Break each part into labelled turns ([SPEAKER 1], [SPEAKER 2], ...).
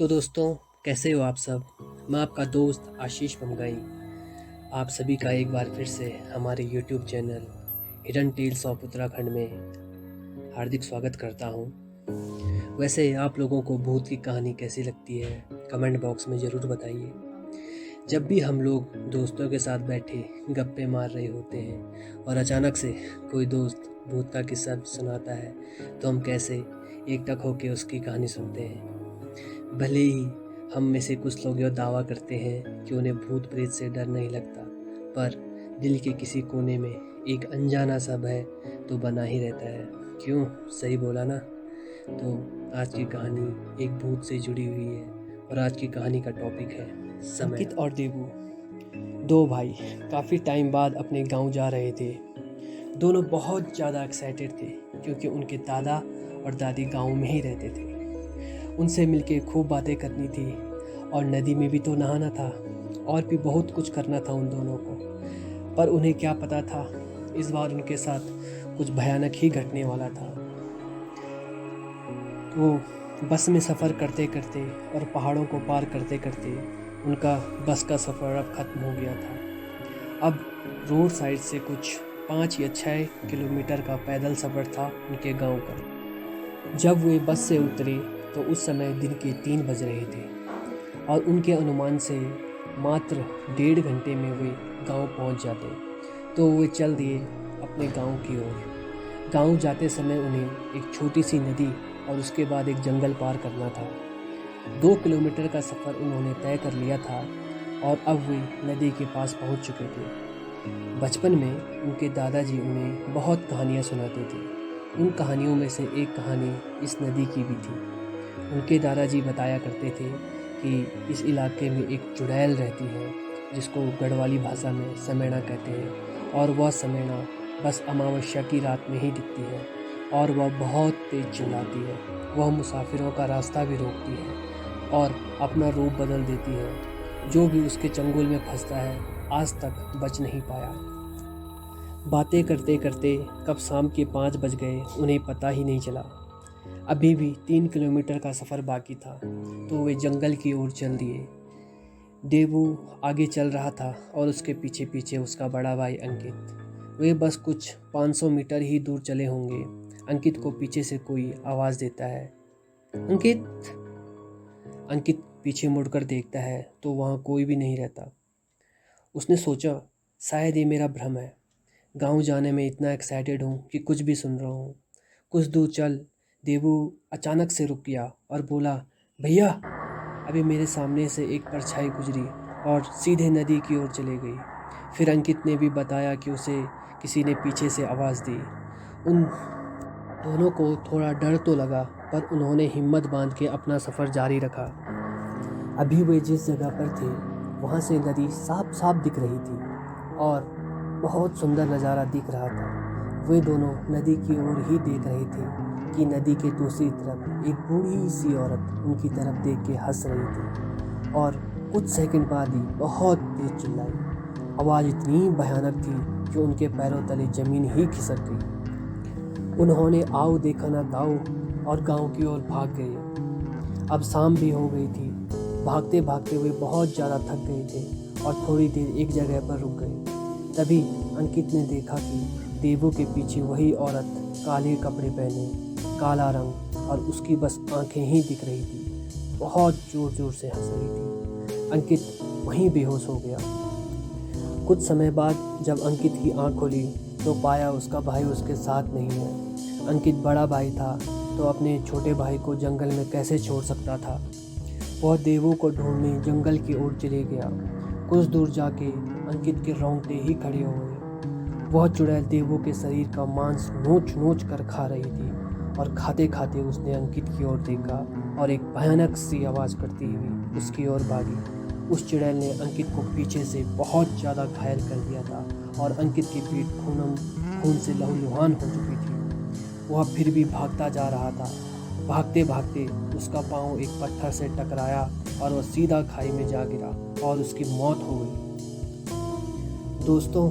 [SPEAKER 1] तो दोस्तों, कैसे हो आप सब। मैं आपका दोस्त आशीष पंगाई आप सभी का एक बार फिर से हमारे YouTube channel hidden tales of Uttarakhand में हार्दिक स्वागत करता हूं। वैसे आप लोगों को भूत की कहानी कैसी लगती है, कमेंट बॉक्स में ज़रूर बताइए। जब भी हम लोग दोस्तों के साथ बैठे गप्पे मार रहे होते हैं और अचानक से कोई दोस्त भूत का किस्सा सुनाता है, तो हम कैसे एकटक होकर उसकी कहानी सुनते हैं। भले ही हम में से कुछ लोग यह दावा करते हैं कि उन्हें भूत प्रेत से डर नहीं लगता, पर दिल के किसी कोने में एक अनजाना सा भय तो बना ही रहता है। क्यों, सही बोला ना। तो आज की कहानी एक भूत से जुड़ी हुई है और आज की कहानी का टॉपिक है समय। अंकित और देवू, दो भाई काफ़ी टाइम बाद अपने गांव जा रहे थे। दोनों बहुत ज़्यादा एक्साइटेड थे क्योंकि उनके दादा और दादी गांव में ही रहते थे। उनसे मिलके खूब बातें करनी थी और नदी में भी तो नहाना था और भी बहुत कुछ करना था उन दोनों को। पर उन्हें क्या पता था, इस बार उनके साथ कुछ भयानक ही घटने वाला था। वो बस में सफ़र करते करते और पहाड़ों को पार करते करते उनका बस का सफ़र अब ख़त्म हो गया था। अब रोड साइड से कुछ 5 या 6 किलोमीटर का पैदल सफ़र था उनके गांव का। जब वे बस से उतरे तो उस समय दिन के 3 बज रहे थे और उनके अनुमान से मात्र 1.5 घंटे में वे गांव पहुंच जाते। तो वे चल दिए अपने गांव की ओर। गांव जाते समय उन्हें एक छोटी सी नदी और उसके बाद एक जंगल पार करना था। 2 किलोमीटर का सफ़र उन्होंने तय कर लिया था और अब वे नदी के पास पहुंच चुके थे। बचपन में उनके दादाजी उन्हें बहुत कहानियाँ सुनाते थे। उन कहानियों में से एक कहानी इस नदी की भी थी। उनके दादाजी बताया करते थे कि इस इलाके में एक चुड़ैल रहती है जिसको गढ़वाली भाषा में समेणा कहते हैं, और वह समेणा बस अमावस्या की रात में ही दिखती है और वह बहुत तेज चिल्लाती है। वह मुसाफिरों का रास्ता भी रोकती है और अपना रूप बदल देती है। जो भी उसके चंगुल में फंसता है आज तक बच नहीं पाया। बातें करते करते कब शाम के 5 बज गए उन्हें पता ही नहीं चला। अभी भी 3 किलोमीटर का सफ़र बाकी था तो वे जंगल की ओर चल दिए। देवू आगे चल रहा था और उसके पीछे पीछे उसका बड़ा भाई अंकित। वे बस कुछ 500 मीटर ही दूर चले होंगे। अंकित को पीछे से कोई आवाज़ देता है, अंकित। अंकित पीछे मुड़कर देखता है तो वहाँ कोई भी नहीं रहता। उसने सोचा शायद ये मेरा भ्रम है। गांव जाने में इतना एक्साइटेड हूँ कि कुछ भी सुन रहा हूँ। कुछ दूर चल देवू अचानक से रुक गया और बोला, भैया। अभी मेरे सामने से एक परछाई गुजरी और सीधे नदी की ओर चली गई। फिर अंकित ने भी बताया कि उसे किसी ने पीछे से आवाज़ दी। उन दोनों को थोड़ा डर तो लगा, पर उन्होंने हिम्मत बांध के अपना सफ़र जारी रखा। अभी वे जिस जगह पर थे वहाँ से नदी साफ साफ दिख रही थी और बहुत सुंदर नज़ारा दिख रहा था। वे दोनों नदी की ओर ही देख रहे थे कि नदी के दूसरी तरफ एक बूढ़ी सी औरत उनकी तरफ देख के हंस रही थी और कुछ सेकंड बाद ही बहुत तेज चिल्लाई। आवाज़ इतनी भयानक थी कि उनके पैरों तले ज़मीन ही खिसक गई। उन्होंने आओ देखा ना ताओ और गांव की ओर भाग गए। अब शाम भी हो गई थी। भागते भागते वे बहुत ज़्यादा थक गए थे और थोड़ी देर एक जगह पर रुक गए। तभी अंकित ने देखा कि देवू के पीछे वही औरत काले कपड़े पहने, काला रंग और उसकी बस आंखें ही दिख रही थी। बहुत ज़ोर ज़ोर से हंस रही थी। अंकित वहीं बेहोश हो गया। कुछ समय बाद जब अंकित की आंख खुली तो पाया उसका भाई उसके साथ नहीं है। अंकित बड़ा भाई था तो अपने छोटे भाई को जंगल में कैसे छोड़ सकता था। वह देवू को ढूंढने जंगल की ओर चले गया। कुछ दूर जाके अंकित के रोंगटे ही खड़े हो गए। वह चुड़ैल देवू के शरीर का मांस नोच नोच कर खा रही थी और खाते खाते उसने अंकित की ओर देखा और एक भयानक सी आवाज़ करती हुई उसकी ओर भागी। उस चुड़ैल ने अंकित को पीछे से बहुत ज़्यादा घायल कर दिया था और अंकित की पीठ खून से लहूलुहान हो चुकी थी। वह फिर भी भागता जा रहा था। भागते भागते उसका पाँव एक पत्थर से टकराया और वह सीधा खाई में जा गिरा और उसकी मौत हो गई। दोस्तों,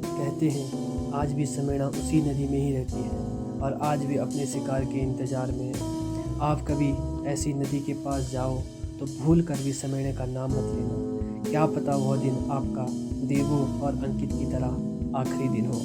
[SPEAKER 1] कहते हैं आज भी समेणा उसी नदी में ही रहती है और आज भी अपने शिकार के इंतज़ार में है। आप कभी ऐसी नदी के पास जाओ तो भूल कर भी समझने का नाम मत लेना। क्या पता वह दिन आपका देवों और अंकित की तरह आखिरी दिन हो।